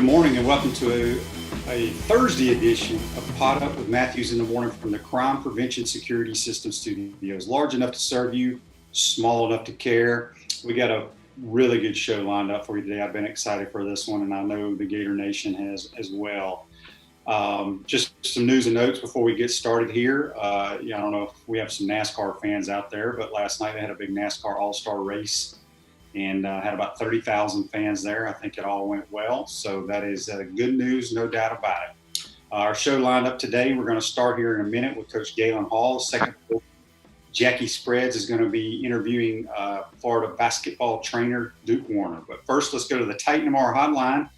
good morning, and welcome to a Thursday edition of Pot Up with Matthews in the Morning from the Crime Prevention Security System Studios. Large enough to serve you, small enough to care. We got a really good show lined up for you today. I've been excited for this one, and I know the Gator Nation has as well. Just some news and notes before we get started here. I don't know if we have some NASCAR fans out there, but last night they had a big NASCAR All-Star race and had about 30,000 fans there. I think it all went well. So that is good news, no doubt about it. Our show lined up today, we're going to start here in a minute with Coach Galen Hall. Second, Jackie Spreads is going to be interviewing Florida basketball trainer Duke Werner. But first, let's go to the Titan Tomorrow hotline.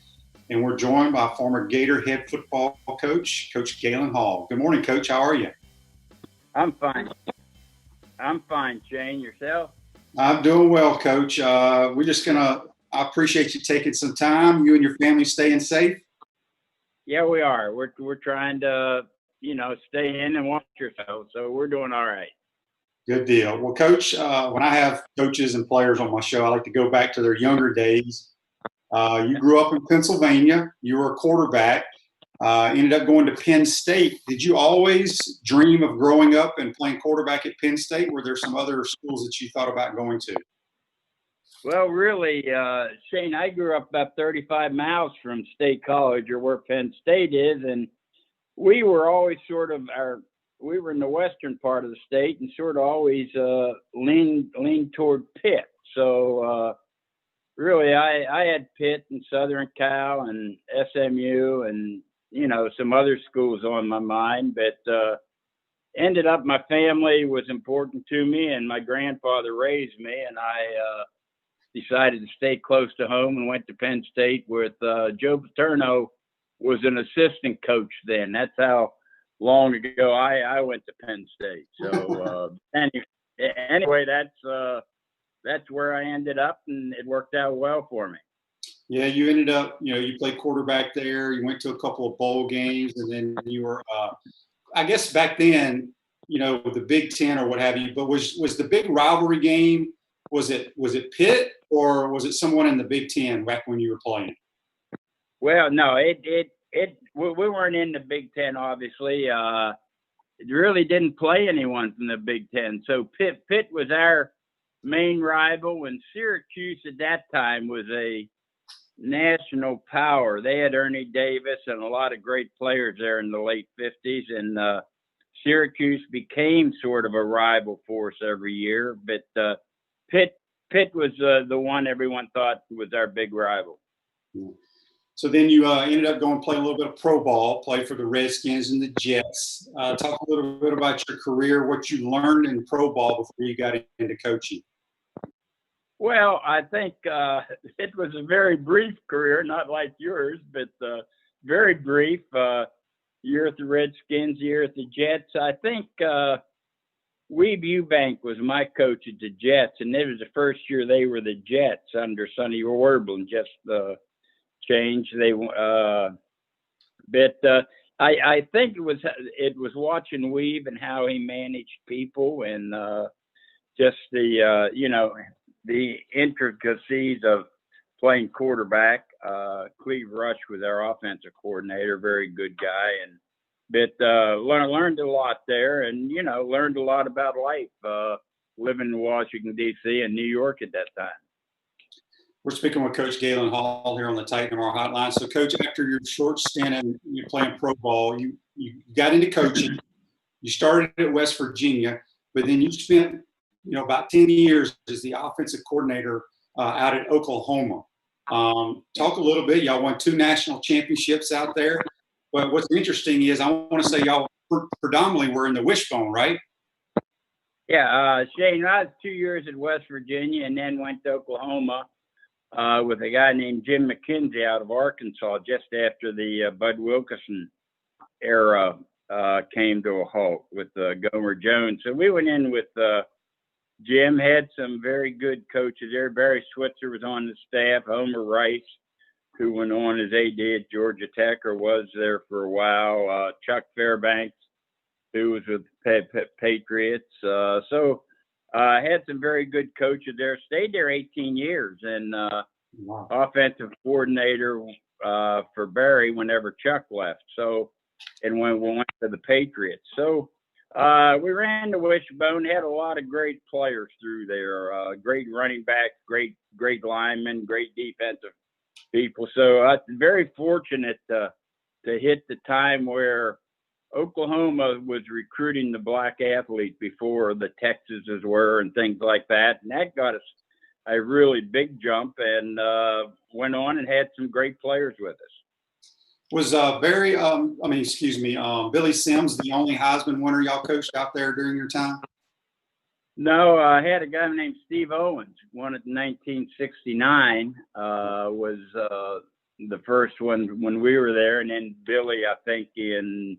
And we're joined by former Gator head football coach, Coach Galen Hall. Good morning, Coach. How are you? I'm fine. Shane. Yourself? I'm doing well, Coach. I appreciate you taking some time. You and your family staying safe? Yeah, we are. We're trying to, stay in and watch yourself. So we're doing all right. Good deal. Well, Coach, when I have coaches and players on my show, I like to go back to their younger days. You grew up in Pennsylvania. You were a quarterback. Ended up going to Penn State. Did you always dream of growing up and playing quarterback at Penn State? Were there some other schools that you thought about going to? Well, really, Shane, I grew up about 35 miles from State College, or where Penn State is, and we were always we were in the western part of the state and sort of always leaned toward Pitt. So really, I had Pitt and Southern Cal and SMU and some other schools on my mind, but ended up my family was important to me, and my grandfather raised me, and I decided to stay close to home and went to Penn State with Joe Paterno was an assistant coach then. That's how long ago I went to Penn State. So anyway, that's where I ended up, and it worked out well for me. Yeah, you ended up, you played quarterback there. You went to a couple of bowl games, and then you were, I guess back then, the Big Ten or what have you. But was the big rivalry game? Was it Pitt, or was it someone in the Big Ten back when you were playing? Well, no, we weren't in the Big Ten, obviously. It really didn't play anyone from the Big Ten. So Pitt was our main rival, and Syracuse at that time was a national power. They had Ernie Davis and a lot of great players there in the late 50s, and Syracuse became sort of a rival for us every year. But Pitt was the one everyone thought was our big rival. So then you ended up going to play a little bit of pro ball, play for the Redskins and the Jets. Talk a little bit about your career, what you learned in pro ball before you got into coaching. Well, I think it was a very brief career, not like yours, but very brief. Year at the Redskins, year at the Jets. I think Weeb Eubank was my coach at the Jets, and it was the first year they were the Jets under Sonny Warblin. Just changed. I think it was watching Weeb and how he managed people, and just the intricacies of playing quarterback. Cleve Rush was our offensive coordinator, very good guy, but learned a lot there, and learned a lot about life living in Washington D.C. and New York at that time. We're speaking with Coach Galen Hall here on the Titan Tomorrow hotline. So, Coach, after your short stint in playing pro ball, you got into coaching. You started at West Virginia, but then you spent about 10 years as the offensive coordinator out at Oklahoma. Talk a little bit. Y'all won 2 national championships out there. But what's interesting is I want to say y'all predominantly were in the wishbone, right? Yeah, Shane, I was 2 years at West Virginia and then went to Oklahoma with a guy named Jim McKenzie out of Arkansas just after the Bud Wilkinson era came to a halt with Gomer Jones. So we went in with Jim, had some very good coaches there. Barry Switzer was on the staff. Homer Rice, who went on as AD at Georgia Tech or was there for a while. Chuck Fairbanks, who was with the Patriots. So I had some very good coaches there. Stayed there 18 years and offensive coordinator for Barry whenever Chuck left. So, and when we went to the Patriots. So we ran the wishbone, had a lot of great players through there, great running backs, great linemen, great defensive people. So very fortunate to hit the time where Oklahoma was recruiting the black athlete before the Texases were and things like that. And that got us a really big jump, and went on and had some great players with us. Was Billy Sims the only Heisman winner y'all coached out there during your time? No, I had a guy named Steve Owens, won it in 1969, was the first one when we were there. And then Billy, I think in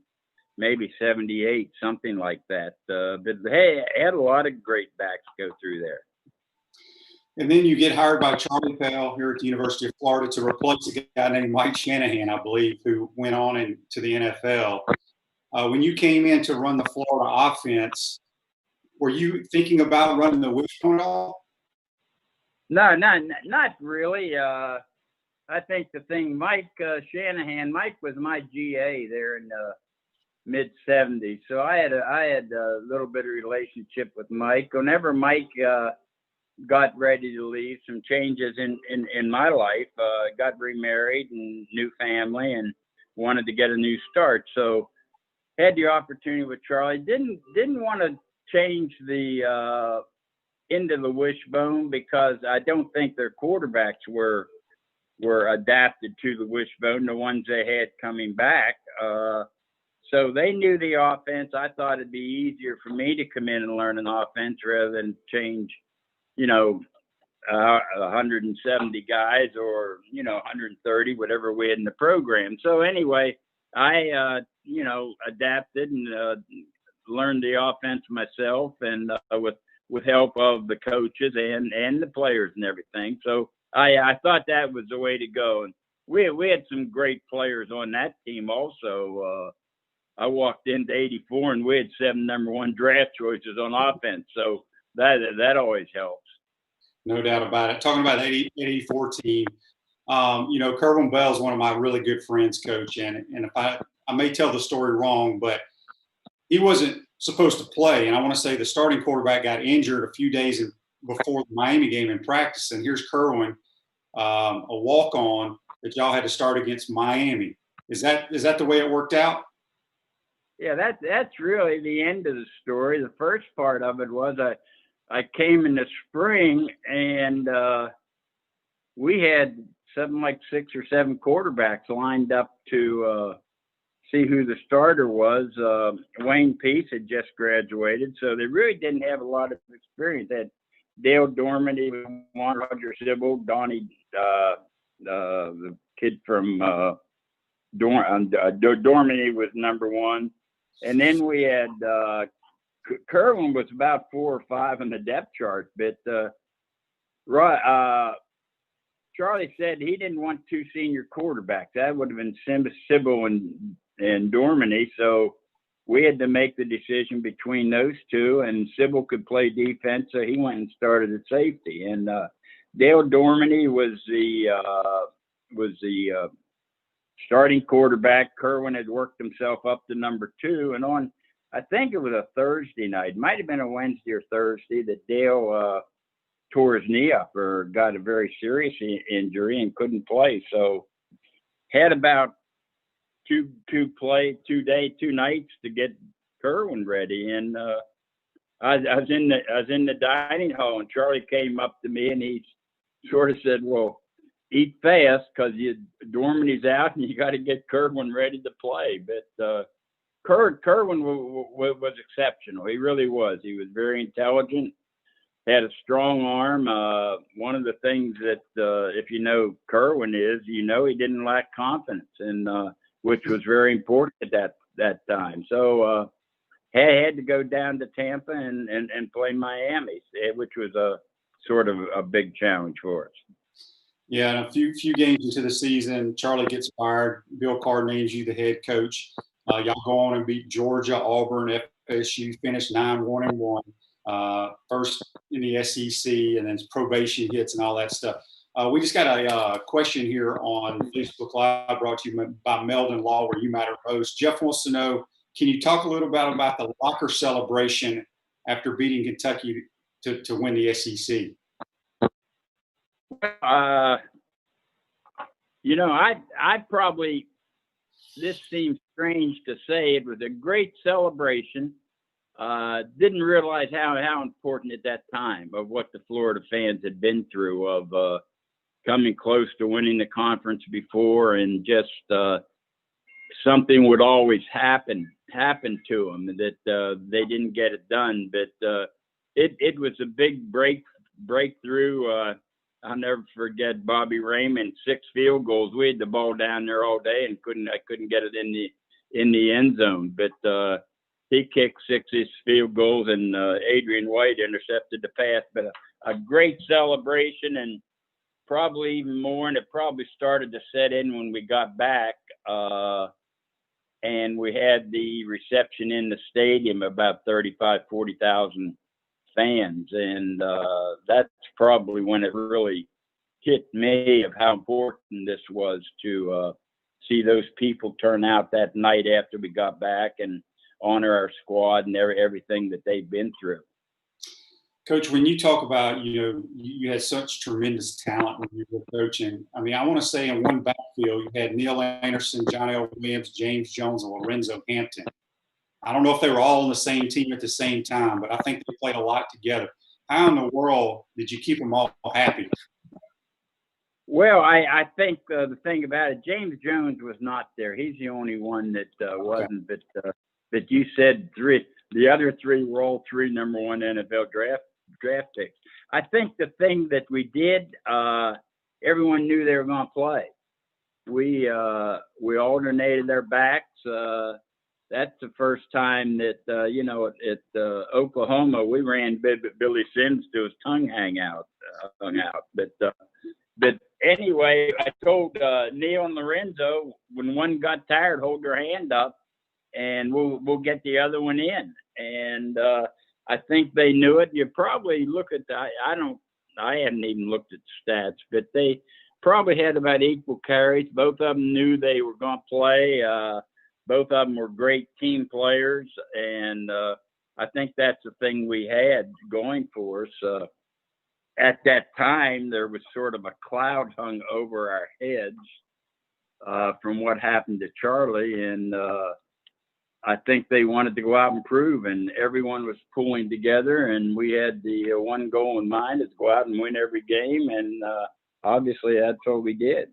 maybe 78, something like that. But hey, I had a lot of great backs go through there. And then you get hired by Charlie Pell here at the University of Florida to replace a guy named Mike Shanahan, I believe, who went on into the NFL. When you came in to run the Florida offense, were you thinking about running the wishbone at all? No, not really. I think the thing, Mike Shanahan, Mike was my GA there in the mid 70s. So I had a little bit of relationship with Mike. Whenever Mike got ready to leave, some changes in my life, got remarried and new family and wanted to get a new start. So had the opportunity with Charlie. Didn't want to change the into the wishbone because I don't think their quarterbacks were adapted to the wishbone, the ones they had coming back. So they knew the offense. I thought it'd be easier for me to come in and learn an offense rather than change, 170 guys or, 130, whatever we had in the program. So anyway, I, adapted and learned the offense myself, and with help of the coaches and the players and everything. So I thought that was the way to go. And we had some great players on that team also. I walked into 84 and we had 7 number 1 draft choices on offense. So that always helps. No doubt about it. Talking about 84 team, Kerwin Bell is one of my really good friends, Coach. And if I may tell the story wrong, but he wasn't supposed to play. And I want to say the starting quarterback got injured a few days before the Miami game in practice. And here's Kerwin, a walk-on that y'all had to start against Miami. Is that the way it worked out? Yeah, that's really the end of the story. The first part of it was I came in the spring and we had something like 6 or 7 quarterbacks lined up to see who the starter was. Wayne Peace had just graduated, so they really didn't have a lot of experience. They had Dale Dormady, Roger Sybil, Donnie, the kid from Dormady was number 1. And then we had Kerwin was about 4 or 5 on the depth chart, but Charlie said he didn't want 2 senior quarterbacks. That would have been Sybil and Dormady. So we had to make the decision between those 2, and Sybil could play defense, so he went and started at safety. And Dale Dormady was the starting quarterback. Kerwin had worked himself up to number 2, and on, I think it was a Thursday night, it might have been a Wednesday or Thursday, that Dale tore his knee up or got a very serious injury and couldn't play. So had about 2 nights to get Kerwin ready. And I was in the dining hall, and Charlie came up to me and he sort of said, "Well, eat fast because Dormady's out and you got to get Kerwin ready to play." But Kerwin was exceptional. He really was. He was very intelligent, had a strong arm. One of the things that, if you know Kerwin is, he didn't lack confidence, and which was very important at that time. So had to go down to Tampa and play Miami, which was a sort of a big challenge for us. Yeah, and a few games into the season, Charlie gets fired. Bill Carr names you the head coach. Y'all go on and beat Georgia, Auburn, FSU, finished 9-1-1, first in the SEC, and then probation hits and all that stuff. We just got a question here on Facebook Live brought to you by Meldon Law, where you matter most. Jeff wants to know, can you talk a little bit about the locker celebration after beating Kentucky to win the SEC? I probably, this seems strange to say, it was a great celebration. Didn't realize how important at that time of what the Florida fans had been through of coming close to winning the conference before, and just something would always happen to them that they didn't get it done. But it was a big breakthrough. I'll never forget Bobby Raymond, 6 field goals. We had the ball down there all day and I couldn't get it in the end zone. But he kicked 6 field goals, and Adrian White intercepted the pass. But a great celebration, and probably even more, and it probably started to set in when we got back. And we had the reception in the stadium, about 40,000 fans. And that's probably when it really hit me of how important this was to see those people turn out that night after we got back and honor our squad and everything that they've been through. Coach, when you talk about, you had such tremendous talent when you were coaching. I mean, I want to say in one backfield, you had Neil Anderson, John L. Williams, James Jones, and Lorenzo Hampton. I don't know if they were all on the same team at the same time, but I think they played a lot together. How in the world did you keep them all happy? Well, I think the thing about it, James Jones was not there. He's the only one that wasn't. But you said the other 3 were all 3 number 1 NFL draft picks. I think the thing that we did, everyone knew they were going to play. We alternated their backs. That's the first time that at Oklahoma we ran Billy Sims to his tongue hung out. But anyway, I told Neil and Lorenzo, when one got tired, hold their hand up, and we'll get the other one in. And I think they knew it. You probably look at I hadn't even looked at stats, but they probably had about equal carries. Both of them knew they were going to play. Both of them were great team players, and I think that's the thing we had going for us. At that time, there was sort of a cloud hung over our heads from what happened to Charlie, and I think they wanted to go out and prove, and everyone was pulling together, and we had the one goal in mind is go out and win every game, and obviously that's what we did.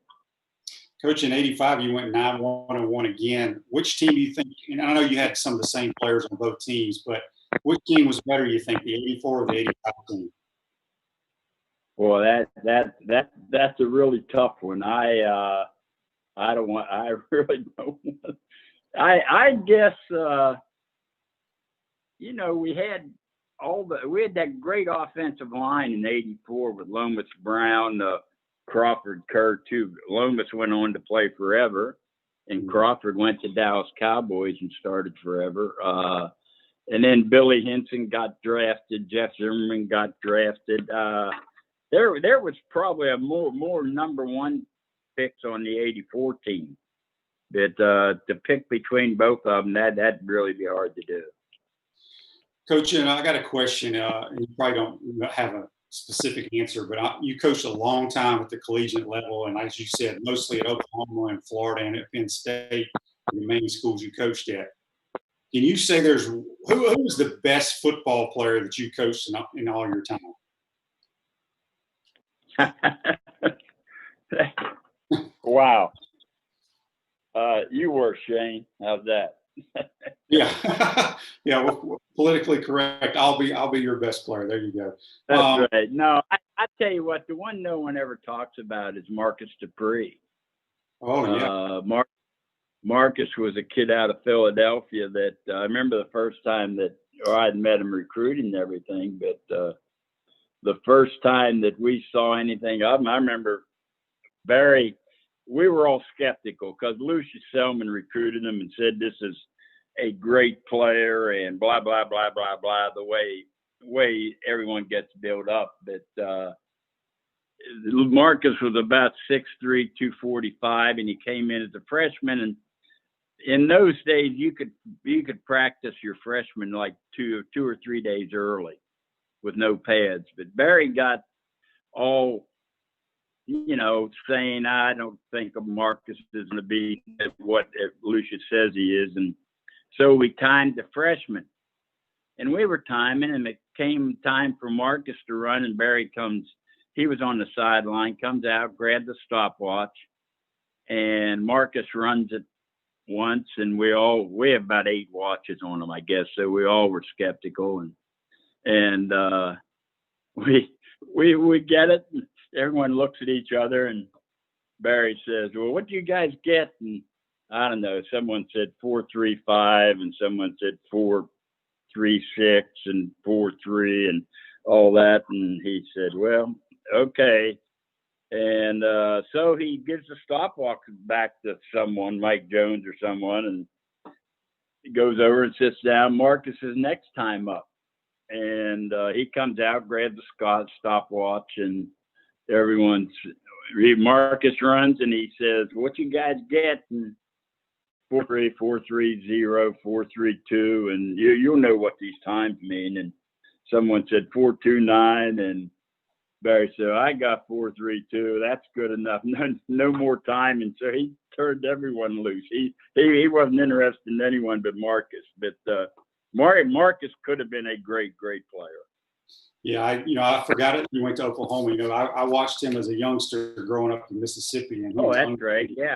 Coach, in '85, you went 9-1-1 again. Which team do you think? And I know you had some of the same players on both teams, but which team was better? You think the '84 or the '85 team? Well, that's a really tough one. I really don't. I guess we had that great offensive line in '84 with Lomas Brown, Crawford, Kerr too. Lomas went on to play forever, and Crawford went to Dallas Cowboys and started forever. And then Billy Henson got drafted. Jeff Zimmerman got drafted. There was probably a more number 1 picks on the '84 team. But to pick between both of them, that'd really be hard to do. Coach, I got a question, and you probably don't have a specific answer, but you coached a long time at the collegiate level, and as you said, mostly at Oklahoma and Florida and at Penn State, the main schools you coached at. Can you say who was the best football player that you coached in all your time? Wow. You were, Shane. How's that? Yeah. Yeah. Well, politically correct. I'll be your best player. There you go. That's right. No, I tell you what, the one no one ever talks about is Marcus Dupree. Oh, yeah. Marcus was a kid out of Philadelphia that I remember the first time that I'd met him recruiting and everything, but the first time that we saw anything of him, I remember we were all skeptical because Lucius Selman recruited him and said this is a great player and blah, blah, blah, blah, blah, the way everyone gets built up. But Marcus was about 6'3", 245, and he came in as a freshman. And in those days, you could practice your freshman like two or 3 days early with no pads. But Barry got all, saying, I don't think Marcus is going to be what Lucius says he is. And so we timed the freshman. And we were timing, and it came time for Marcus to run, and Barry comes. He was on the sideline, comes out, grabbed the stopwatch, and Marcus runs it once, and we have about 8 watches on him, I guess. So we all were skeptical, and we get it. Everyone looks at each other, and Barry says, "Well, what do you guys get?" And I don't know. Someone said 4.35, and someone said 4.36 and 4.3 and all that. And he said, "Well, okay." And so he gives the stopwatch back to someone, Mike Jones or someone, and he goes over and sits down. Marcus is next time up. And he comes out, grabs the stopwatch, and Marcus runs, and he says, "What you guys get?" And 4.3, 4.30, 4.32, and you'll know what these times mean. And someone said 4.29, and Barry said, "I got 4.32. That's good enough. No more time." And so he turned everyone loose. He wasn't interested in anyone but Marcus. But Marcus could have been a great player. Yeah, I forgot it. He went to Oklahoma. I watched him as a youngster growing up in Mississippi, and that's great. Yeah,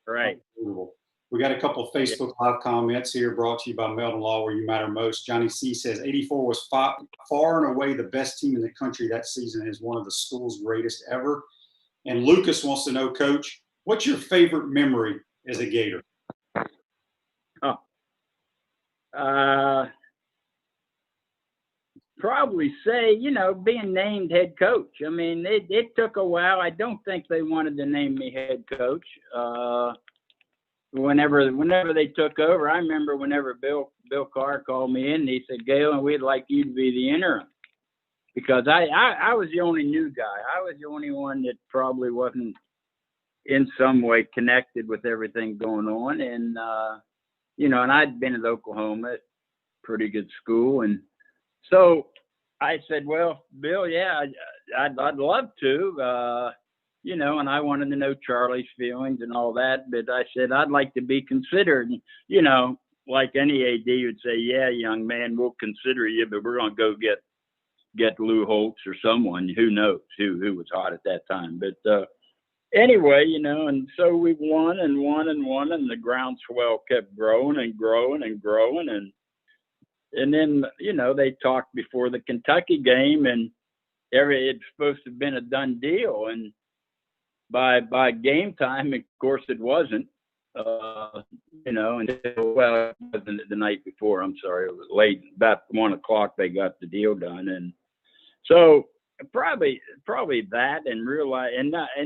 right. Unbelievable. We got a couple of Facebook Live comments here brought to you by Meldon Law, Where You Matter Most. Johnny C says 84 was far and away the best team in the country that season, is one of the school's greatest ever. And Lucas wants to know, Coach, what's your favorite memory as a Gator? Probably say, being named head coach. I mean, it took a while. I don't think they wanted to name me head coach. Whenever they took over, I remember whenever Bill Carr called me in, and he said, "Galen, we'd like you to be the interim," because I was the only new guy. I was the only one that probably wasn't in some way connected with everything going on, and and I'd been at Oklahoma, pretty good school, and so I said, "Well, Bill, yeah, I'd love to." And I wanted to know Charlie's feelings and all that. But I said, I'd like to be considered, like any AD would say, "Yeah, young man, we'll consider you, but we're going to go get Lou Holtz or someone, who knows who was hot at that time." But anyway, and so we won and won and won, and the groundswell kept growing and growing and growing. And then, they talked before the Kentucky game, and it's supposed to have been a done deal. And by game time, of course, it wasn't, it wasn't the night before. I'm sorry. It was late, about 1:00 they got the deal done. And so probably that, and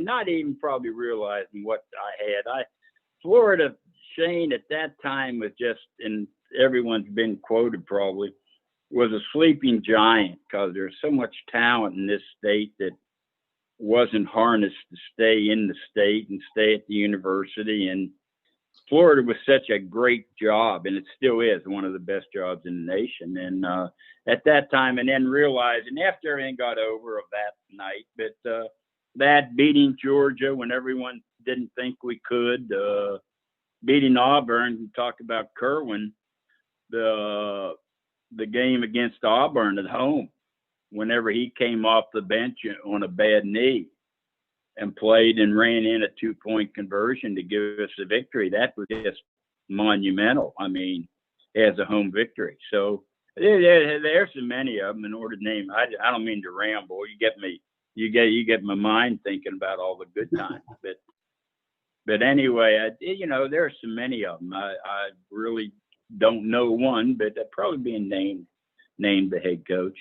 not even probably realizing what I had. Florida, Shane, at that time was just, and everyone's been quoted probably, was a sleeping giant, because there's so much talent in this state that wasn't harnessed to stay in the state and stay at the university. And Florida was such a great job, and it still is one of the best jobs in the nation. And at that time, and then realizing after everything got over of that night, but that beating Georgia when everyone didn't think we could, beating Auburn, talk about Kerwin, the game against Auburn at home, whenever he came off the bench on a bad knee and played and ran in a 2-point conversion to give us the victory. That was just monumental. I mean, as a home victory. So there's so many of them in order to name. I don't mean to ramble. You get my mind thinking about all the good times. But anyway, there are so many of them. I really don't know one, but they're probably being named the head coach.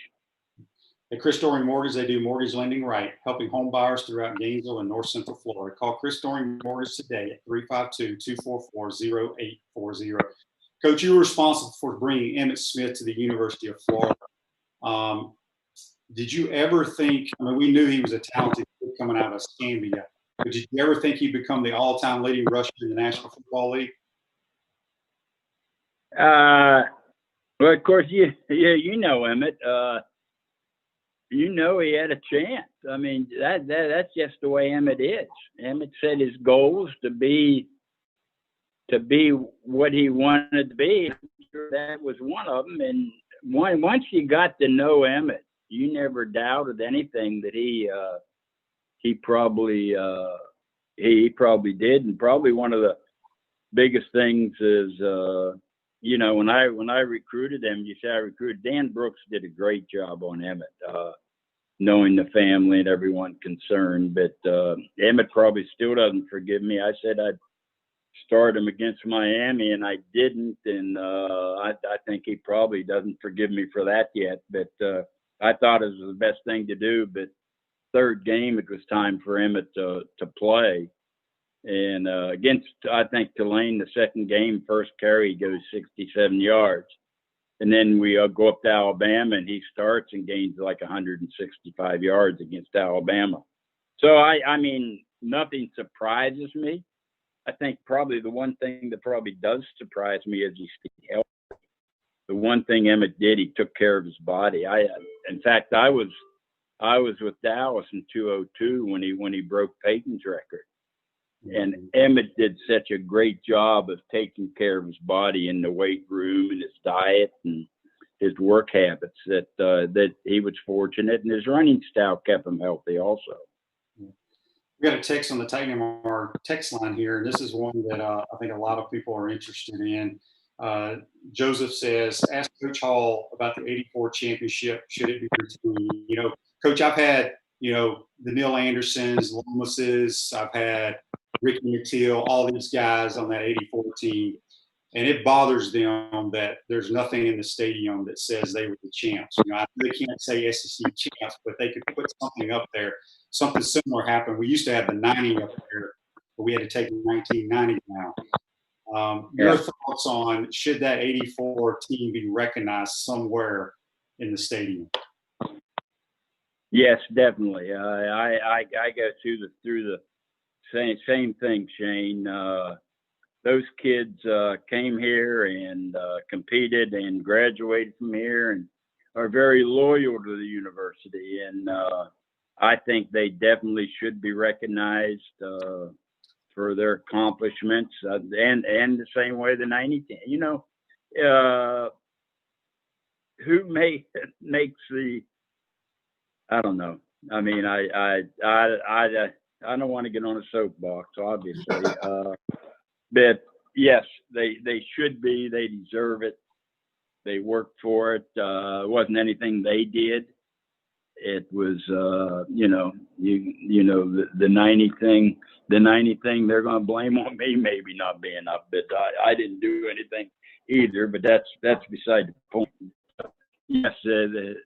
At Chris Doring Mortgage, they do mortgage lending right, helping home buyers throughout Gainesville and North Central Florida. Call Chris Doring Mortgage today at 352-244-0840. Coach, you were responsible for bringing Emmitt Smith to the University of Florida. Did you ever think, we knew he was a talented coming out of Escambia. But did you ever think he'd become the all-time leading rusher in the National Football League? Well, of course, you know Emmett. You know he had a chance. I mean, that's just the way Emmett is. Emmett set his goals to be what he wanted to be. That was one of them. And once you got to know Emmett, you never doubted anything that he probably did. And probably one of the biggest things is, when I recruited him, you say I recruited, Dan Brooks did a great job on Emmett, knowing the family and everyone concerned. But Emmett probably still doesn't forgive me. I said I'd start him against Miami, and I didn't. And I think he probably doesn't forgive me for that yet. But I thought it was the best thing to do. But third game, it was time for Emmett to play. And against, I think, Tulane, the second game, first carry, he goes 67 yards. And then we go up to Alabama, and he starts and gains like 165 yards against Alabama. So, I mean, nothing surprises me. I think probably the one thing that probably does surprise me is he's healthy. The one thing Emmett did, he took care of his body. In fact, I was with Dallas in 2002 when he broke Peyton's record. And Emmett did such a great job of taking care of his body in the weight room and his diet and his work habits that he was fortunate, and his running style kept him healthy also. We got a text on the Titan MR text line here, and this is one that I think a lot of people are interested in. Joseph says, ask Coach Hall about the 84 championship. Should it be retained? Coach, I've had, the Neil Andersons, Lomases, I've had Ricky McTeal, all these guys on that 84 team. And it bothers them that there's nothing in the stadium that says they were the champs. They can't say SEC champs, but they could put something up there. Something similar happened. We used to have the 90 up there, but we had to take 1990 now. Your thoughts on should that 84 team be recognized somewhere in the stadium? Yes, definitely. I go through the same thing, Shane. Those kids came here and competed and graduated from here and are very loyal to the university. And I think they definitely should be recognized for their accomplishments. And the same way the 90, who makes the, I don't know. I mean, I don't want to get on a soapbox, obviously. But yes, they should be. They deserve it. They worked for it. It wasn't anything they did. It was, the 90 thing. The 90 thing, they're going to blame on me maybe not being up. But I didn't do anything either. But that's beside the point. Yes,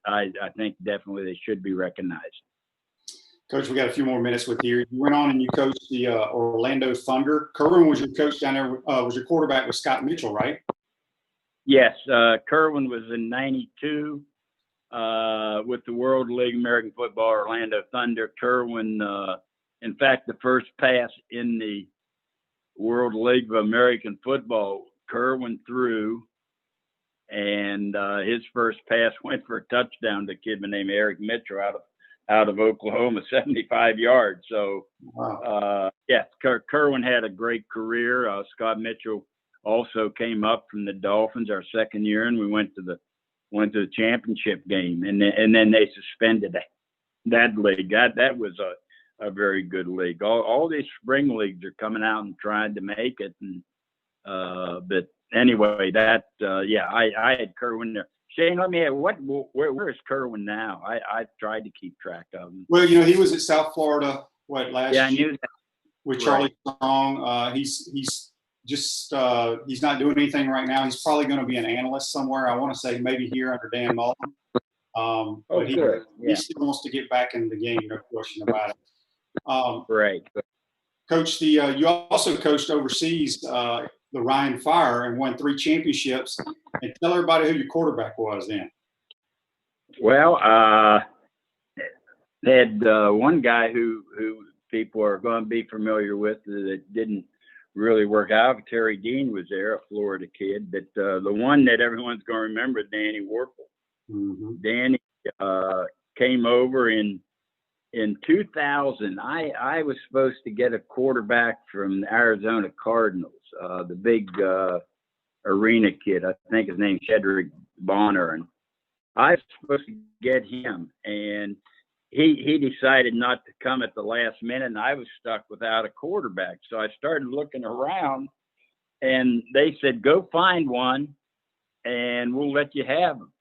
I think definitely they should be recognized. Coach, we got a few more minutes with you. You went on and you coached the Orlando Thunder. Kerwin was your coach down there. Was your quarterback with Scott Mitchell, right? Yes, Kerwin was in '92 with the World League American Football Orlando Thunder. Kerwin, in fact, the first pass in the World League of American Football, Kerwin threw, and his first pass went for a touchdown to a kid named Eric Mitchell out of Oklahoma, 75 yards. So, wow. Kerwin had a great career. Scott Mitchell also came up from the Dolphins our second year, and we went to the championship game, and then they suspended that league. That was a very good league. All these spring leagues are coming out and trying to make it, and but anyway, I had Kerwin there. Shane, let me ask, where is Kerwin now? I tried to keep track of him. Well, he was at South Florida, last year? I knew that. With Charlie Strong. He's he's not doing anything right now. He's probably going to be an analyst somewhere. I want to say maybe here under Dan Mullen. But he still wants to get back in the game, no question about it. Right. Coach, you also coached overseas, the Ryan Fire, and won 3 championships. And tell everybody who your quarterback was then. Well, They had one guy who people are going to be familiar with that didn't really work out. Terry Dean was there, a Florida kid. But the one that everyone's going to remember is Danny Warple. Mm-hmm. Danny came over in 2000. I was supposed to get a quarterback from the Arizona Cardinals, the big arena kid. I think his name's Cedric Bonner, and I was supposed to get him, and he decided not to come at the last minute, and I was stuck without a quarterback. So I started looking around, and they said, "Go find one, and we'll let you have him."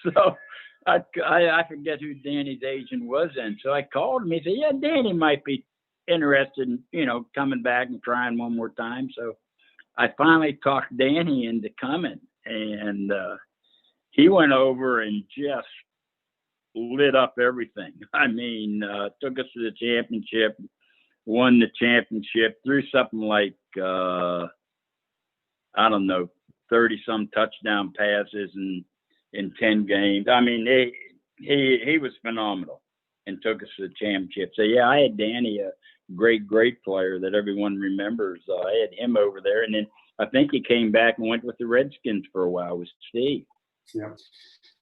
So I forget who Danny's agent was then. So I called him. He said, "Yeah, Danny might be interested in, coming back and trying one more time." So I finally talked Danny into coming, and he went over and just lit up everything. I mean, took us to the championship, won the championship, threw something like, I don't know, 30-some touchdown passes in 10 games. I mean, he was phenomenal and took us to the championship. So, yeah, I had Danny, a great player that everyone remembers. I had him over there. And then I think he came back and went with the Redskins for a while with Steve. Yeah.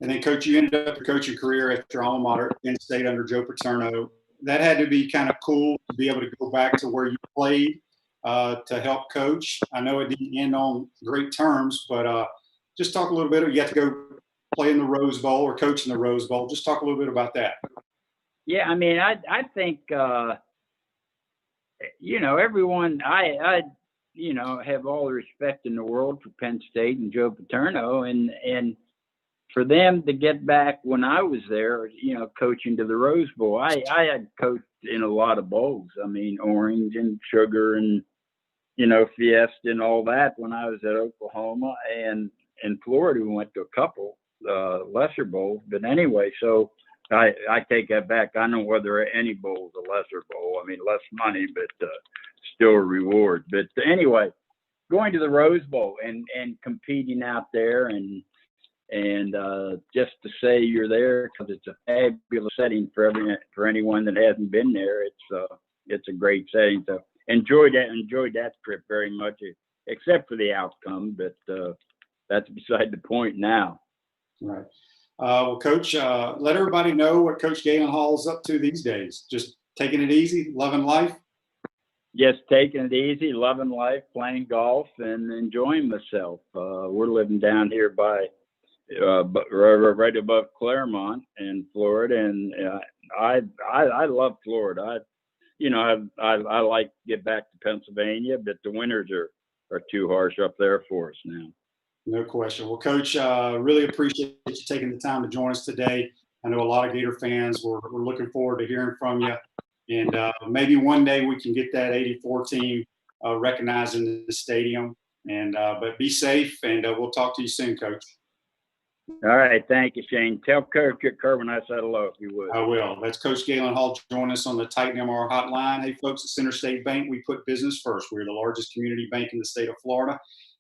And then, Coach, you ended up your coaching career at your alma mater, Penn State, under Joe Paterno. That had to be kind of cool to be able to go back to where you played to help coach. I know it didn't end on great terms, but just talk a little bit. You got to go play in the Rose Bowl or coach in the Rose Bowl. Just talk a little bit about that. Yeah, I mean, I think, everyone, I have all the respect in the world for Penn State and Joe Paterno, and for them to get back when I was there, coaching to the Rose Bowl. I had coached in a lot of bowls. I mean, Orange and Sugar and, Fiesta and all that when I was at Oklahoma. And in Florida, we went to a couple lesser bowls. But anyway, so I take that back. I know whether any bowl is a lesser bowl. I mean, less money, but still a reward. But anyway, going to the Rose Bowl and competing out there and just to say you're there, because it's a fabulous setting for anyone that hasn't been there. It's a great setting. So enjoyed that trip very much, except for the outcome. But that's beside the point now. Right. Well, Coach, let everybody know what Coach Galen Hall's up to these days. Just taking it easy, loving life. Just taking it easy, loving life, playing golf, and enjoying myself. We're living down here by. Right above Claremont in Florida, and I love Florida. I like to get back to Pennsylvania, but the winters are too harsh up there for us now. No question. Well, Coach, really appreciate you taking the time to join us today. I know a lot of Gator fans we're looking forward to hearing from you, and maybe one day we can get that '84 team recognized in the stadium. And but be safe, and we'll talk to you soon, Coach. All right. Thank you, Shane. Tell Kerwin I said hello if you would. I will. That's Coach Galen Hall joining us on the Titan MR hotline. Hey, folks, at Center State Bank, we put business first. We're the largest community bank in the state of Florida,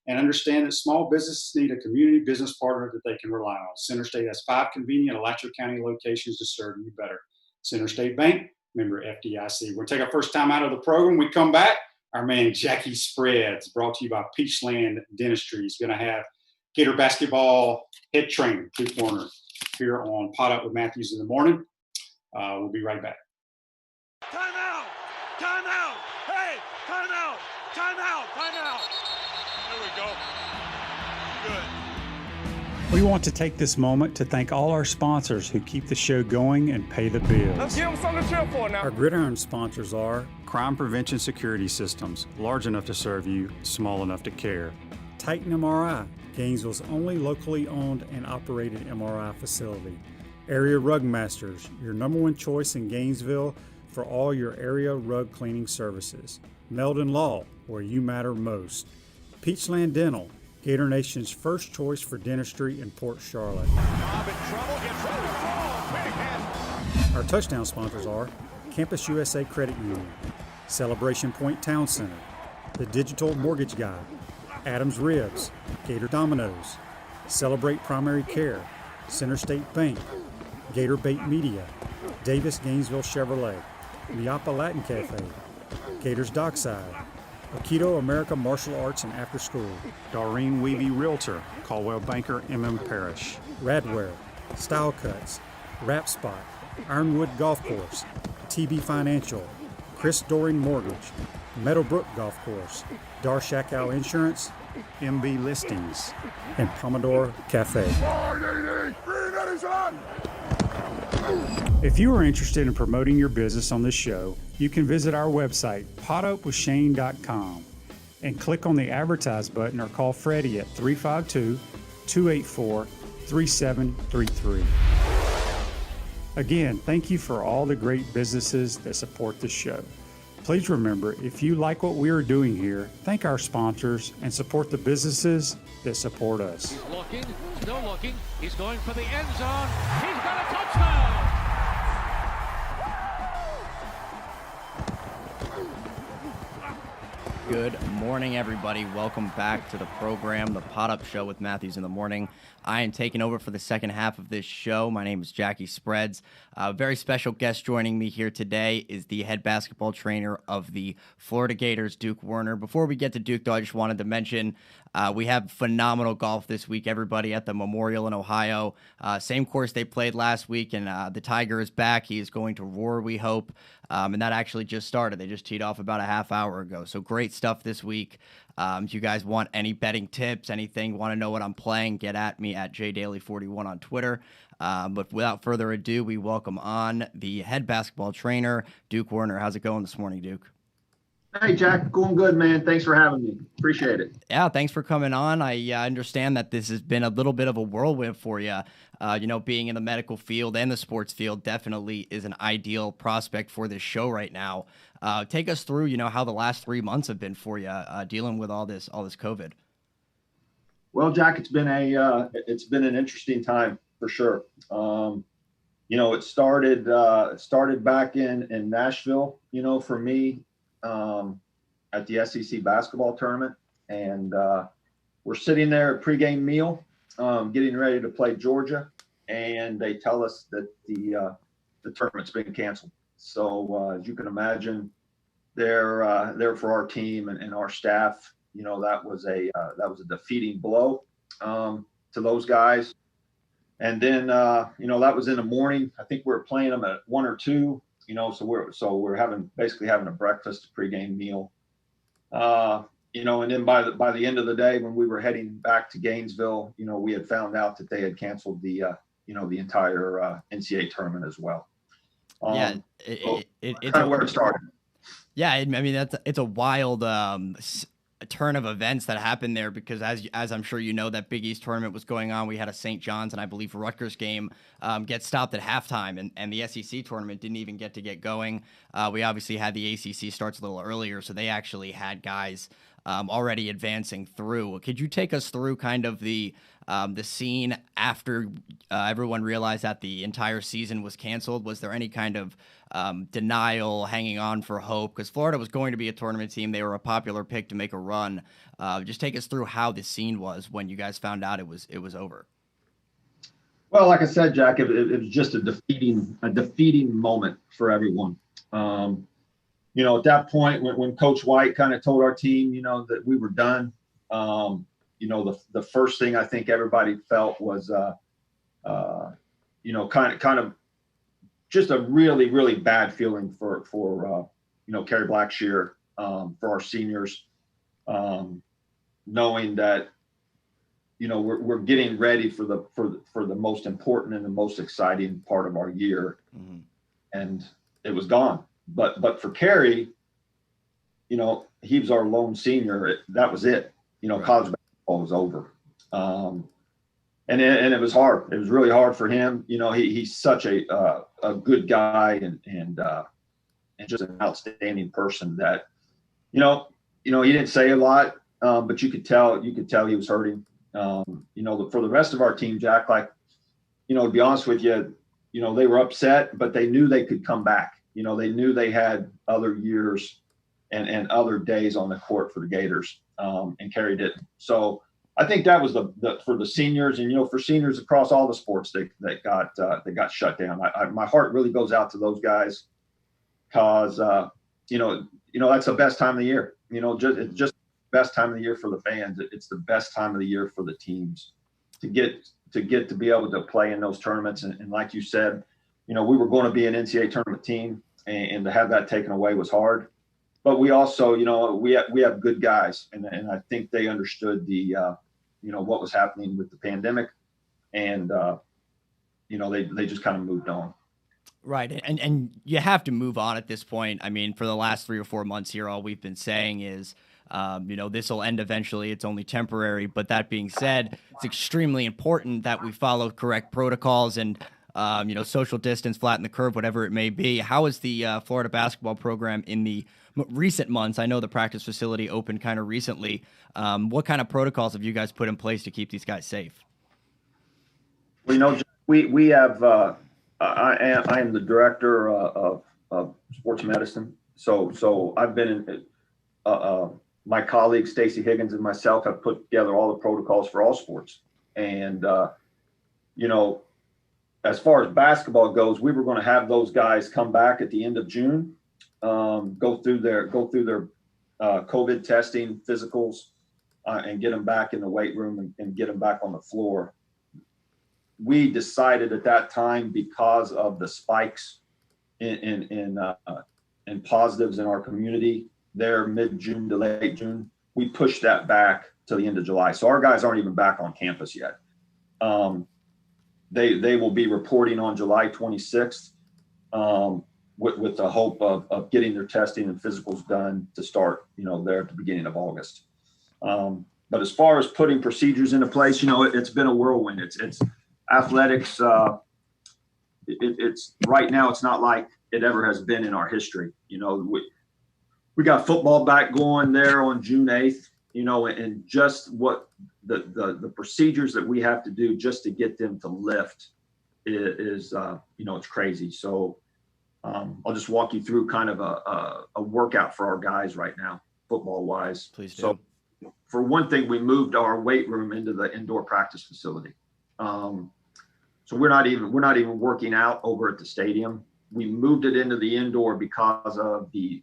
and understand that small businesses need a community business partner that they can rely on. Center State has 5 convenient Alachua County locations to serve you better. Center State Bank, member FDIC. We're going to take our first time out of the program. We come back. Our man Jackie Spreads, brought to you by Peachland Dentistry, is going to have Gator basketball head trainer, Duke Werner, here on Pot Up with Matthews in the morning. We'll be right back. Time out! Time out! Hey! Time out! Time out! Time out! There we go. Good. We want to take this moment to thank all our sponsors who keep the show going and pay the bills. Let's give them something to cheer for now. Our Gridiron sponsors are Crime Prevention Security Systems, large enough to serve you, small enough to care. Titan MRI, Gainesville's only locally owned and operated MRI facility. Area Rug Masters, your #1 choice in Gainesville for all your area rug cleaning services. Meldon Law, where you matter most. Peachland Dental, Gator Nation's first choice for dentistry in Port Charlotte. Bob in trouble, gets ready to fall. Big hit. Our touchdown sponsors are Campus USA Credit Union, Celebration Point Town Center, The Digital Mortgage Guide, Adams Ribs, Gator Dominoes, Celebrate Primary Care, Center State Bank, Gator Bait Media, Davis Gainesville Chevrolet, Miapa Latin Cafe, Gators Dockside, Aikido America Martial Arts and After School, Doreen Weeby Realtor, Caldwell Banker, MM Parish. Radware, Style Cuts, Rap Spot, Ironwood Golf Course, TB Financial, Chris Doring Mortgage, Meadowbrook Golf Course, Darshakow Insurance, MB Listings. and Pomodoro Cafe. If you are interested in promoting your business on this show, you can visit our website, potupwithshane.com, and click on the advertise button or call Freddie at 352-284-3733. Again, thank you for all the great businesses that support this show. Please remember, if you like what we are doing here, thank our sponsors and support the businesses that support us. He's looking, still looking. He's going for the end zone. He's got a touchdown. Good morning, everybody. Welcome back to the program, the Pot Up Show with Matthews in the Morning. I am taking over for the second half of this show. My name is Jackie Spreads. A very special guest joining me here today is the head basketball trainer of the Florida Gators, Duke Werner. Before we get to Duke, though, I just wanted to mention we have phenomenal golf this week, everybody, at the Memorial in Ohio. Same course they played last week, and the Tiger is back. He is going to roar, we hope. And that actually just started. They just teed off about a half hour ago. So great stuff this week. If you guys want any betting tips, anything, want to know what I'm playing, get at me at jdaily41 on Twitter. But without further ado, we welcome on the head basketball trainer, Duke Werner. How's it going this morning, Duke? Hey, Jack. Going good, man. Thanks for having me. Appreciate it. Yeah, thanks for coming on. I understand that this has been a little bit of a whirlwind for you. Being in the medical field and the sports field definitely is an ideal prospect for this show right now. Take us through, how the last 3 months have been for you, dealing with all this COVID. Well, Jack, it's been an interesting time for sure. It started back in Nashville, for me, at the SEC basketball tournament, and we're sitting there at pregame meal, getting ready to play Georgia, and they tell us that the tournament's been canceled. So as you can imagine, there for our team and our staff, that was a defeating blow to those guys. And then that was in the morning. I think we were playing them at 1 or 2. So we're basically having a breakfast, pregame meal. And then by the end of the day, when we were heading back to Gainesville, we had found out that they had canceled the entire NCAA tournament as well. It's kind of where it started. Yeah, it's a wild turn of events that happened there, because as I'm sure you know, that Big East tournament was going on. We had a St. John's and I believe Rutgers game get stopped at halftime, and the SEC tournament didn't even get going. We obviously had the ACC starts a little earlier, so they actually had guys already advancing through. Could you take us through kind of the scene after everyone realized that the entire season was canceled? Was there any kind of denial, hanging on for hope? Because Florida was going to be a tournament team. They were a popular pick to make a run. Just take us through how the scene was when you guys found out it was over. Well, like I said, Jack, it was just a defeating moment for everyone. At that point, when Coach White kind of told our team, that we were done, the first thing I think everybody felt was, kind of just a really, really bad feeling for Kerry Blackshear, for our seniors, knowing that, we're getting ready for the most important and the most exciting part of our year, and it was gone. But for Kerry, he was our lone senior. That was it. Right. College basketball was over. And it was hard. It was really hard for him. He's such a good guy and just an outstanding person that, he didn't say a lot, but you could tell he was hurting. For the rest of our team, Jack, to be honest with you, they were upset, but they knew they could come back. They knew they had other years and other days on the court for the Gators, and Kerry didn't. So, I think that was the for the seniors, and for seniors across all the sports that got shut down. My heart really goes out to those guys, because that's the best time of the year. It's just the best time of the year for the fans. It's the best time of the year for the teams to get to be able to play in those tournaments. And like you said, we were going to be an NCAA tournament team, and to have that taken away was hard. But we also, we have good guys, and I think they understood the what was happening with the pandemic, and they just kind of moved on. Right. And you have to move on at this point. I mean, for the last 3 or 4 months here, all we've been saying is, this will end eventually. It's only temporary. But that being said, it's extremely important that we follow correct protocols and, social distance, flatten the curve, whatever it may be. How is the Florida basketball program in the recent months? I know the practice facility opened kind of recently. What kind of protocols have you guys put in place to keep these guys safe? Well, we have I am the director of sports medicine. So I've been in, my colleague Stacy Higgins and myself have put together all the protocols for all sports. And, as far as basketball goes, we were going to have those guys come back at the end of June, go through their COVID testing, physicals, and get them back in the weight room and get them back on the floor. We decided at that time, because of the spikes in positives in our community there mid-June to late June, we pushed that back to the end of July. So our guys aren't even back on campus yet. They will be reporting on July 26th with the hope of getting their testing and physicals done to start, there at the beginning of August. But as far as putting procedures into place, it's been a whirlwind. It's athletics. It's right now, it's not like it ever has been in our history. We got football back going there on June 8th, and just what the procedures that we have to do just to get them to lift is it's crazy. So I'll just walk you through kind of a workout for our guys right now, football wise. Please do. So for one thing, we moved our weight room into the indoor practice facility. So we're not even working out over at the stadium. We moved it into the indoor because of the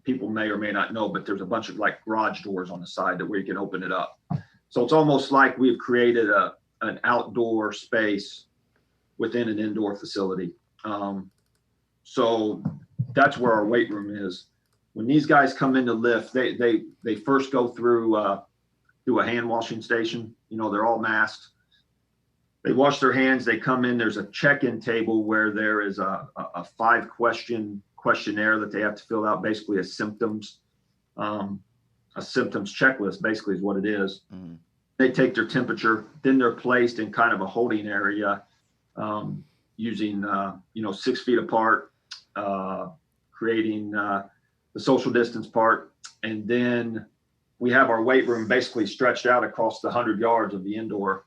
people may or may not know, but there's a bunch of like garage doors on the side where you can open it up. So it's almost like we've created an outdoor space within an indoor facility. So that's where our weight room is. When these guys come in to lift, they first go through a hand washing station. They're all masked. They wash their hands. They come in. There's a check-in table where there is a 5-question questionnaire that they have to fill out, basically a symptoms checklist, basically is what it is. Mm-hmm. They take their temperature, then they're placed in kind of a holding area, using 6 feet apart, creating the social distance part, and then we have our weight room basically stretched out across the 100 yards of the indoor,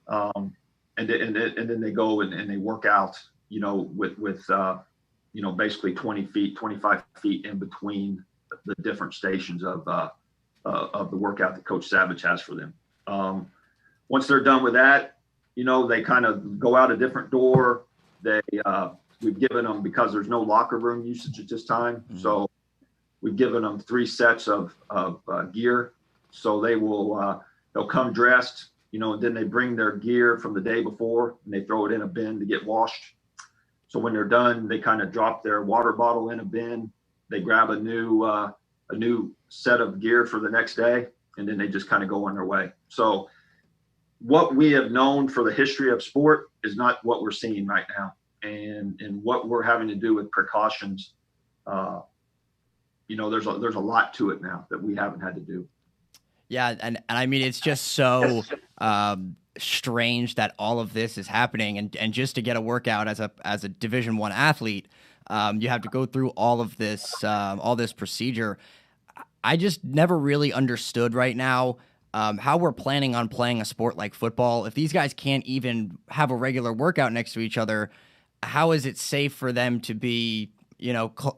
and then they go and they work out, with basically 20 feet, 25 feet in between the different stations of the workout that Coach Savage has for them. Once they're done with that, they kind of go out a different door. We've given them, because there's no locker room usage at this time. Mm-hmm. So we've given them 3 sets of gear. So they'll come dressed, and then they bring their gear from the day before and they throw it in a bin to get washed. So when they're done, they kind of drop their water bottle in a bin. They grab a new set of gear for the next day, and then they just kind of go on their way. So what we have known for the history of sport is not what we're seeing right now. And what we're having to do with precautions, there's a lot to it now that we haven't had to do. Yeah, and I mean, it's just so strange that all of this is happening, and just to get a workout as a Division I athlete, you have to go through all this procedure. I just never really understood right now how we're planning on playing a sport like football. If these guys can't even have a regular workout next to each other, how is it safe for them to be,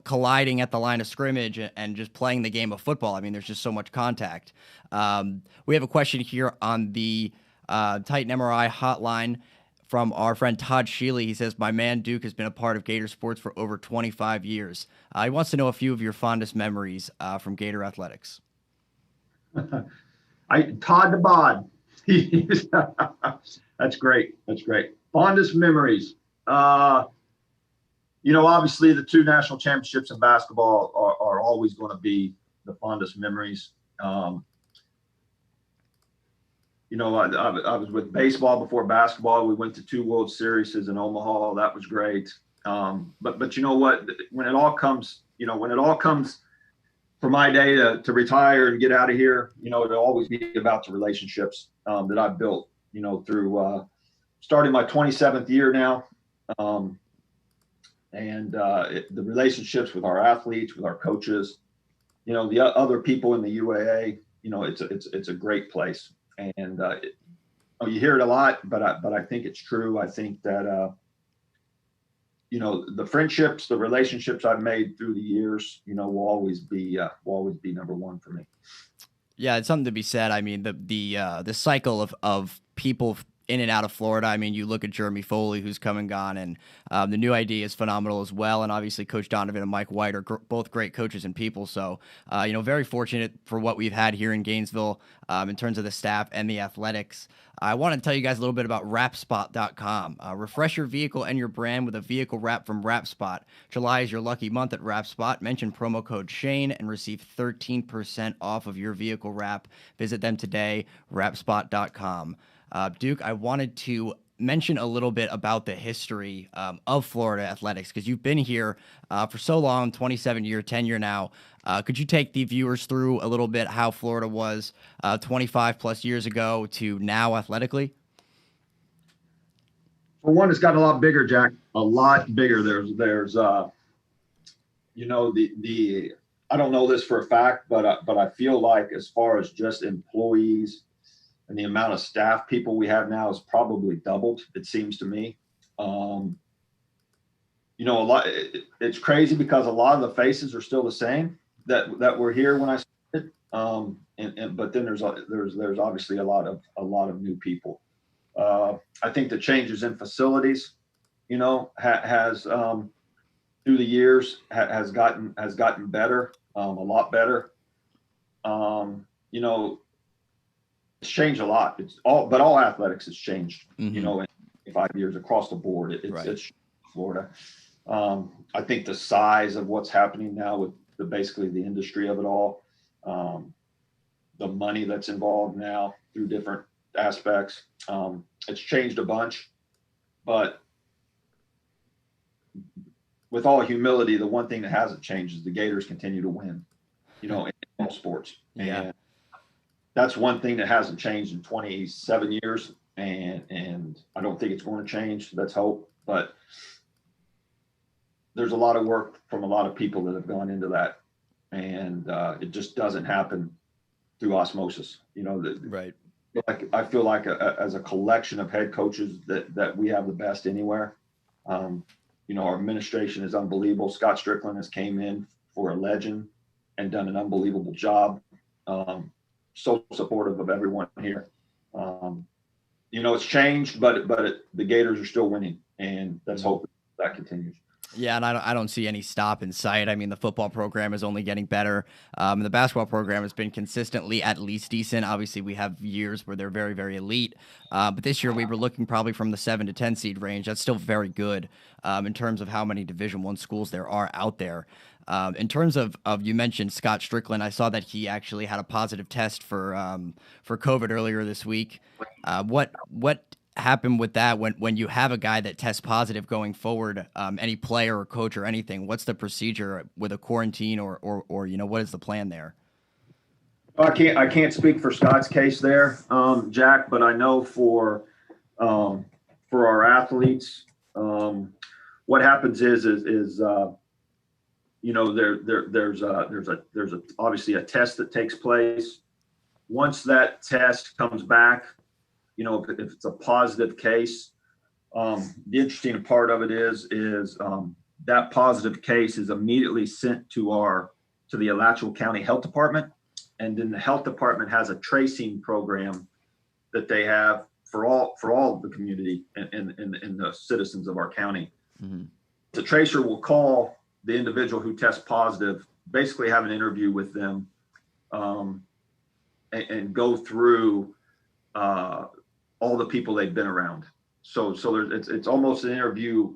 colliding at the line of scrimmage and just playing the game of football. I mean, there's just so much contact. We have a question here on the Titan MRI hotline from our friend Todd Sheely. He says, my man Duke has been a part of Gator sports for over 25 years. He wants to know a few of your fondest memories from Gator athletics. Todd the Bod. That's great. That's great. Fondest memories. Obviously the 2 national championships in basketball are always going to be the fondest memories. I was with baseball before basketball. We went to 2 World Series in Omaha. That was great. But you know what? When it all comes for my day to retire and get out of here, it'll always be about the relationships that I've built, through starting my 27th year now. The relationships with our athletes, with our coaches, the other people in the UAA, it's a great place. And you hear it a lot, but I think it's true. I think that the friendships, the relationships I've made through the years, will always be number one for me. Yeah, it's something to be said. I mean, the cycle of people in and out of Florida. I mean, you look at Jeremy Foley, who's come and gone, and the new ID is phenomenal as well. And obviously, Coach Donovan and Mike White are both great coaches and people. So, very fortunate for what we've had here in Gainesville in terms of the staff and the athletics. I want to tell you guys a little bit about wrapspot.com. Refresh your vehicle and your brand with a vehicle wrap from WrapSpot. July is your lucky month at WrapSpot. Mention promo code Shane and receive 13% off of your vehicle wrap. Visit them today, wrapspot.com. Duke, I wanted to mention a little bit about the history of Florida athletics, because you've been here for so long, 27-year tenure now. Could you take the viewers through a little bit how Florida was 25 plus years ago to now athletically? For one, it's gotten a lot bigger, Jack. A lot bigger. There's I don't know this for a fact, but I feel like as far as just employees and the amount of staff people we have now is probably doubled, it seems to me. It's crazy because a lot of the faces are still the same that were here when I started. But then there's obviously a lot of new people. I think the changes in facilities, has through the years has gotten better, a lot better. It's changed a lot. But all athletics has changed, in 5 years across the board. It's Florida. I think the size of what's happening now with basically the industry of it all, the money that's involved now through different aspects, it's changed a bunch. But with all humility, the one thing that hasn't changed is the Gators continue to win, in all sports. Yeah. And that's one thing that hasn't changed in 27 years. And I don't think it's going to change. Let's hope. But there's a lot of work from a lot of people that have gone into that. And it just doesn't happen through osmosis. Right. I feel like as a collection of head coaches that we have the best anywhere. Our administration is unbelievable. Scott Strickland has came in for a legend and done an unbelievable job. So supportive of everyone here. It's changed, but the Gators are still winning, and let's hope that continues. Yeah, and I don't see any stop in sight. I mean, the football program is only getting better. The basketball program has been consistently at least decent. Obviously, we have years where they're very, very elite. But this year, we were looking probably from the 7 to 10 seed range. That's still very good in terms of how many Division I schools there are out there. In terms of you mentioned Scott Strickland, I saw that he actually had a positive test for COVID earlier this week. What happen with that when you have a guy that tests positive going forward, any player or coach or anything? What's the procedure with a quarantine or what is the plan there? I can't speak for Scott's case there, Jack, but I know for our athletes, what happens is there's obviously a test that takes place. Once that test comes back, if it's a positive case, the interesting part of it is that positive case is immediately sent to the Alachua County Health Department. And then the health department has a tracing program that they have for all the community and the citizens of our county. Mm-hmm. The tracer will call the individual who tests positive, basically have an interview with them, and go through all the people they've been around. So it's almost an interview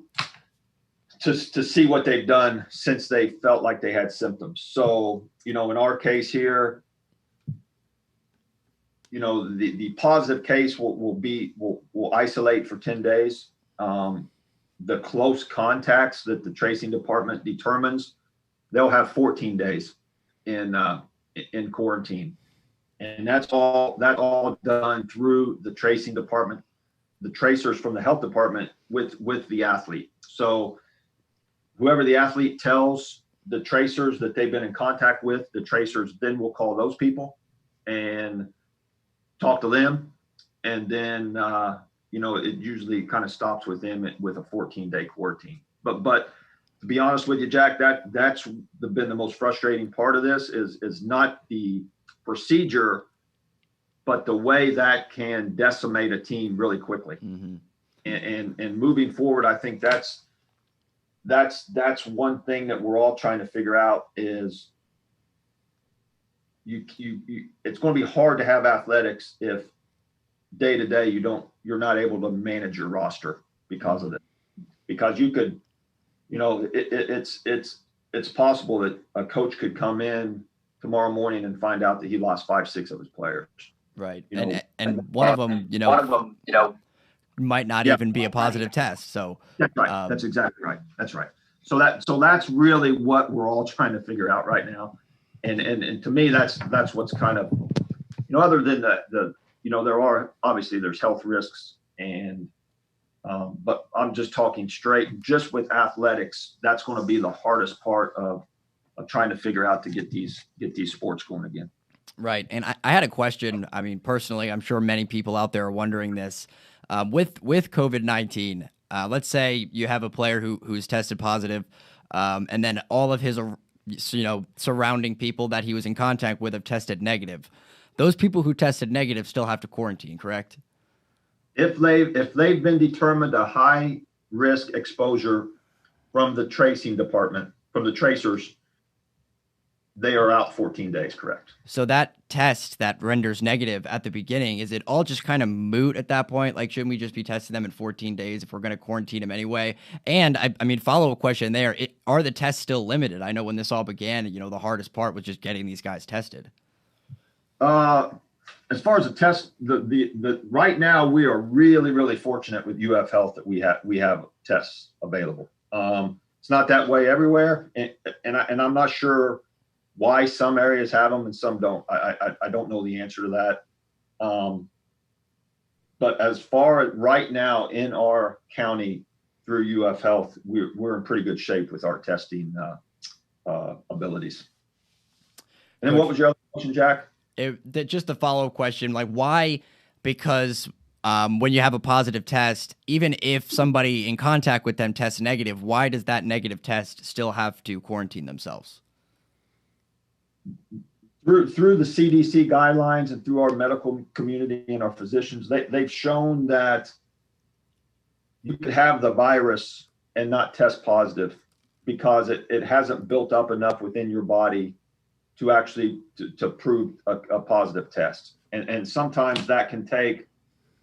to see what they've done since they felt like they had symptoms. So, in our case here, the positive case will isolate for 10 days. The close contacts that the tracing department determines, they'll have 14 days in quarantine. And that's all done through the tracing department, the tracers from the health department with the athlete. So whoever the athlete tells the tracers that they've been in contact with, the tracers then will call those people and talk to them. And then, it usually kind of stops with them with a 14-day quarantine. But to be honest with you, Jack, that's been the most frustrating part of this is not the procedure, but the way that can decimate a team really quickly. Mm-hmm. And moving forward, I think that's one thing that we're all trying to figure out is you it's going to be hard to have athletics if day to day you're not able to manage your roster because of it. Because you could, it's possible that a coach could come in tomorrow morning and find out that he lost 5-6 of his players. Right. And one of them, might not even be a positive test. So that's right. That's exactly right. That's right. So that's really what we're all trying to figure out right now. And to me, that's what's kind of, other than there are obviously there's health risks but I'm just talking straight, just with athletics, that's going to be the hardest part of trying to figure out to get these sports going again. Right. And I had a question. I mean, personally, I'm sure many people out there are wondering this. With COVID-19, let's say you have a player who's tested positive, and then all of his surrounding people that he was in contact with have tested negative. Those people who tested negative still have to quarantine, correct? If they've been determined a high risk exposure from the tracing department, from the tracers, they are out 14 days, correct? So that test that renders negative at the beginning, is it all just kind of moot at that point? Like, shouldn't we just be testing them in 14 days if we're going to quarantine them anyway? And I mean, follow-up question there, are the tests still limited? I know when this all began, the hardest part was just getting these guys tested. As far as the test, the right now we are really, really fortunate with UF Health that we have tests available. It's not that way everywhere, and I'm not sure why some areas have them and some don't. I don't know the answer to that. But as far as right now in our county through UF Health, we're in pretty good shape with our testing abilities. And then what was your other question, Jack? Just a follow-up question, like why? Because when you have a positive test, even if somebody in contact with them tests negative, why does that negative test still have to quarantine themselves? Through the CDC guidelines and through our medical community and our physicians, they've shown that you could have the virus and not test positive because it hasn't built up enough within your body to actually to prove a positive test. And sometimes that can take,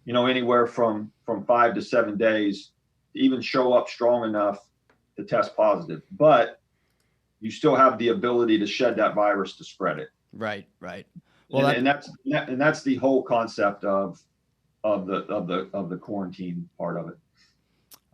anywhere from 5 to 7 days to even show up strong enough to test positive. But you still have the ability to shed that virus to spread it. Right. Well, and that's the whole concept of the quarantine part of it.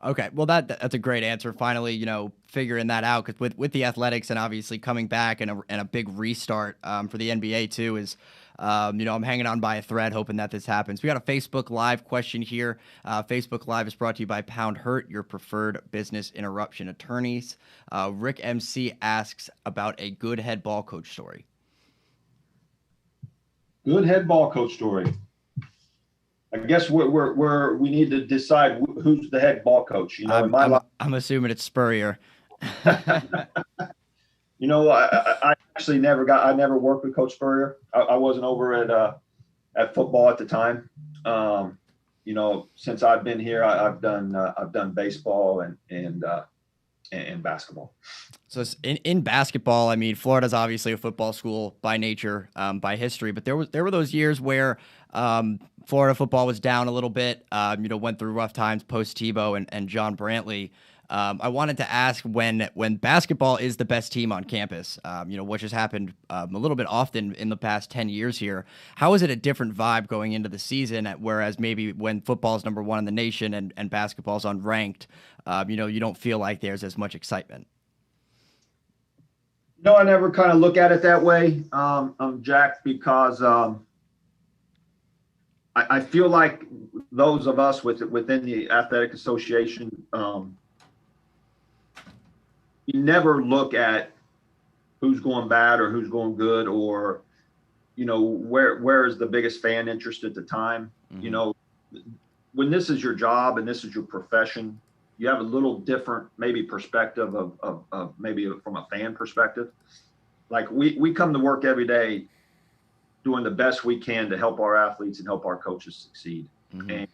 Okay, well that's a great answer. Finally, figuring that out, because with the athletics and obviously coming back and a big restart for the NBA too is, I'm hanging on by a thread hoping that this happens. We got a Facebook Live question here. Facebook Live is brought to you by Pound Hurt, your preferred business interruption attorneys. Rick MC asks about a good head ball coach story. Good head ball coach story. I guess we need to decide who's the head ball coach. I'm assuming it's Spurrier. You know, I actually I never worked with Coach Spurrier. I wasn't over at football at the time. You know, since I've been here, I've done baseball and basketball. So in basketball, I mean, Florida's obviously a football school by nature, by history, but there were those years where Florida football was down a little bit. You know, went through rough times post Tebow and John Brantley. I wanted to ask when basketball is the best team on campus, you know, which has happened a little bit often in the past 10 years here. How is it a different vibe going into the season, whereas maybe when football is number one in the nation and basketball is unranked, you know, you don't feel like there's as much excitement? No, I never kind of look at it that way, Jack, because I feel like those of us within the athletic association, you never look at who's going bad or who's going good, or, you know, where is the biggest fan interest at the time. Mm-hmm. You know, when this is your job and this is your profession, you have a little different maybe perspective of maybe from a fan perspective. Like we come to work every day doing the best we can to help our athletes and help our coaches succeed. Mm-hmm.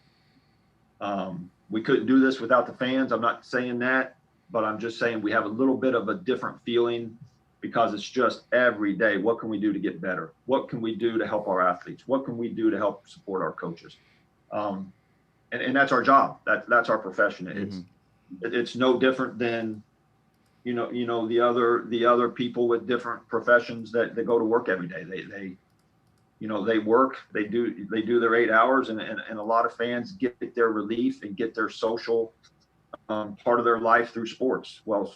And we couldn't do this without the fans. I'm not saying that, but I'm just saying we have a little bit of a different feeling because it's just every day. What can we do to get better? What can we do to help our athletes? What can we do to help support our coaches? And that's our job. That's our profession. It's no different than, you know, the other people with different professions that go to work every day. They you know, they work, they do their 8 hours, and a lot of fans get their relief and get their social part of their life through sports. Well,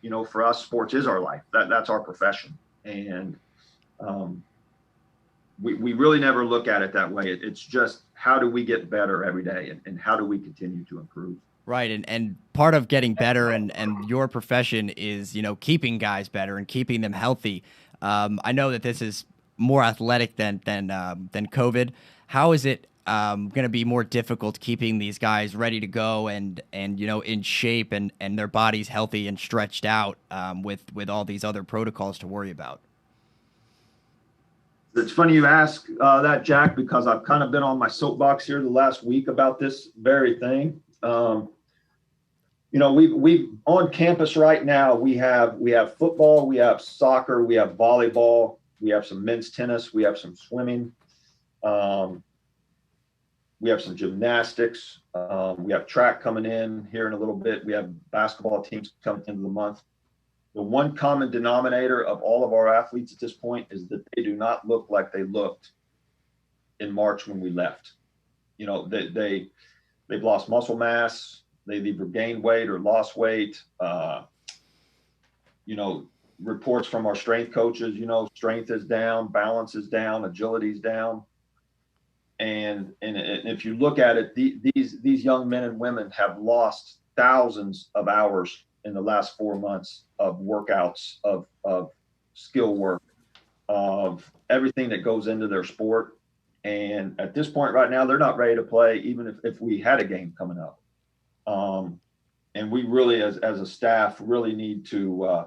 you know, for us, sports is our life. That's our profession. And we really never look at it that way. It's just, how do we get better every day, and how do we continue to improve? Right. And part of getting better and your profession is, you know, keeping guys better and keeping them healthy. I know that this is more athletic than COVID. How is it going to be more difficult keeping these guys ready to go and you know, in shape and their bodies healthy and stretched out with all these other protocols to worry about? It's funny you ask that, Jack, because I've kind of been on my soapbox here the last week about this very thing. You know, we on campus right now, we have football, we have soccer, we have volleyball, we have some men's tennis, we have some swimming, we have some gymnastics, we have track coming in here in a little bit. We have basketball teams coming into the month. The one common denominator of all of our athletes at this point is that they do not look like they looked in March when we left. You know, they've lost muscle mass, they've either gained weight or lost weight. You know, reports from our strength coaches, you know, strength is down, balance is down, agility is down. And if you look at it, these young men and women have lost thousands of hours in the last 4 months of workouts, of skill work, of everything that goes into their sport. And at this point right now, they're not ready to play, even if we had a game coming up. And we really, as a staff, really need to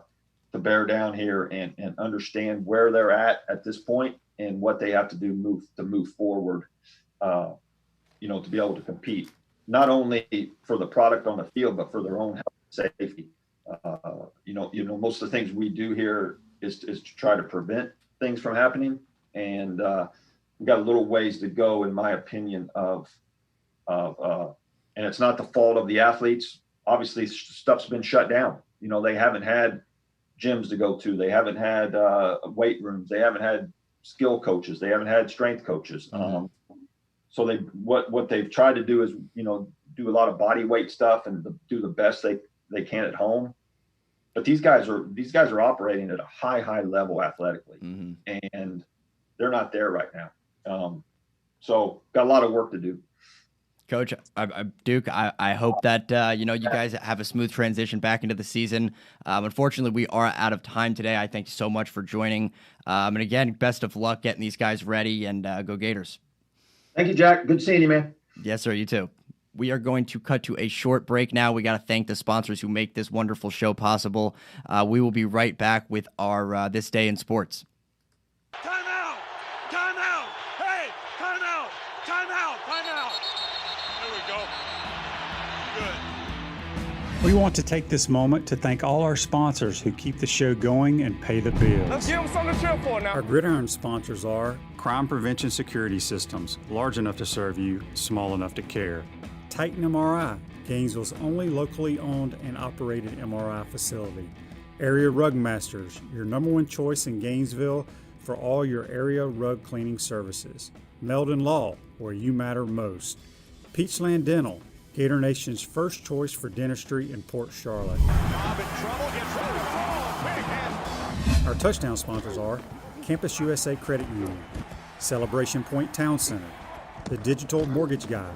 bear down here and understand where they're at this point and what they have to do to move forward, you know, to be able to compete, not only for the product on the field, but for their own health and safety. You know, most of the things we do here is to try to prevent things from happening. And we've got a little ways to go, in my opinion, and it's not the fault of the athletes. Obviously, stuff's been shut down. You know, they haven't had gyms to go to. They haven't had weight rooms. They haven't had skill coaches. They haven't had strength coaches. Mm-hmm. So what they've tried to do is, you know, do a lot of body weight stuff and do the best they can at home. But these guys are operating at a high level athletically, mm-hmm. and they're not there right now. So got a lot of work to do. Coach, Duke, I hope that, you know, you guys have a smooth transition back into the season. Unfortunately, we are out of time today. I thank you so much for joining. And again, best of luck getting these guys ready, and go Gators. Thank you, Jack. Good seeing you, man. Yes, sir. You too. We are going to cut to a short break now. We got to thank the sponsors who make this wonderful show possible. We will be right back with our This Day in Sports. Timeout! Timeout! Hey, timeout! Timeout! Timeout! There we go. Good. We want to take this moment to thank all our sponsors who keep the show going and pay the bills. Let's give them something to cheer for now. Our gridiron sponsors are Crime Prevention Security Systems, large enough to serve you, small enough to care. Titan MRI, Gainesville's only locally owned and operated MRI facility. Area Rug Masters, your number one choice in Gainesville for all your area rug cleaning services. Meldon Law, where you matter most. Peachland Dental, Gator Nation's first choice for dentistry in Port Charlotte. Bob in trouble, gets ready to throw. Big hit. Our touchdown sponsors are Campus USA Credit Union, Celebration Point Town Center, The Digital Mortgage Guide,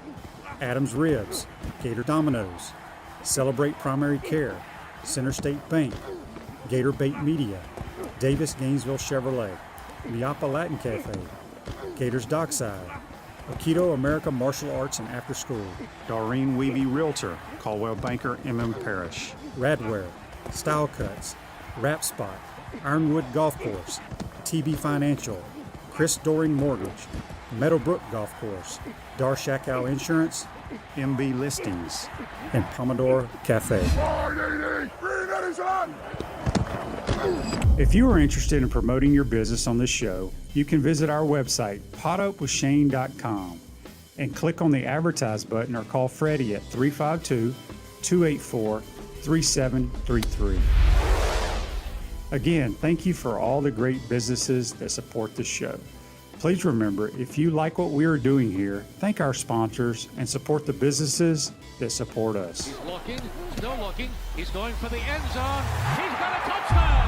Adams Ribs, Gator Dominoes, Celebrate Primary Care, Center State Bank, Gator Bait Media, Davis Gainesville Chevrolet, Miapa Latin Cafe, Gators Dockside, Aikido America Martial Arts and After School, Doreen Weeby Realtor, Caldwell Banker MM Parish, Radware, Style Cuts, Rap Spot, Ironwood Golf Course, TB Financial, Chris Doring Mortgage, Meadowbrook Golf Course, Darshakow Insurance, MB Listings, and Pomodoro Cafe. If you are interested in promoting your business on this show, you can visit our website, potupwithshane.com, and click on the Advertise button or call Freddie at 352-284-3733. Again, thank you for all the great businesses that support this show. Please remember, if you like what we are doing here, thank our sponsors and support the businesses that support us. He's looking, still looking. He's going for the end zone. He's got a touchdown!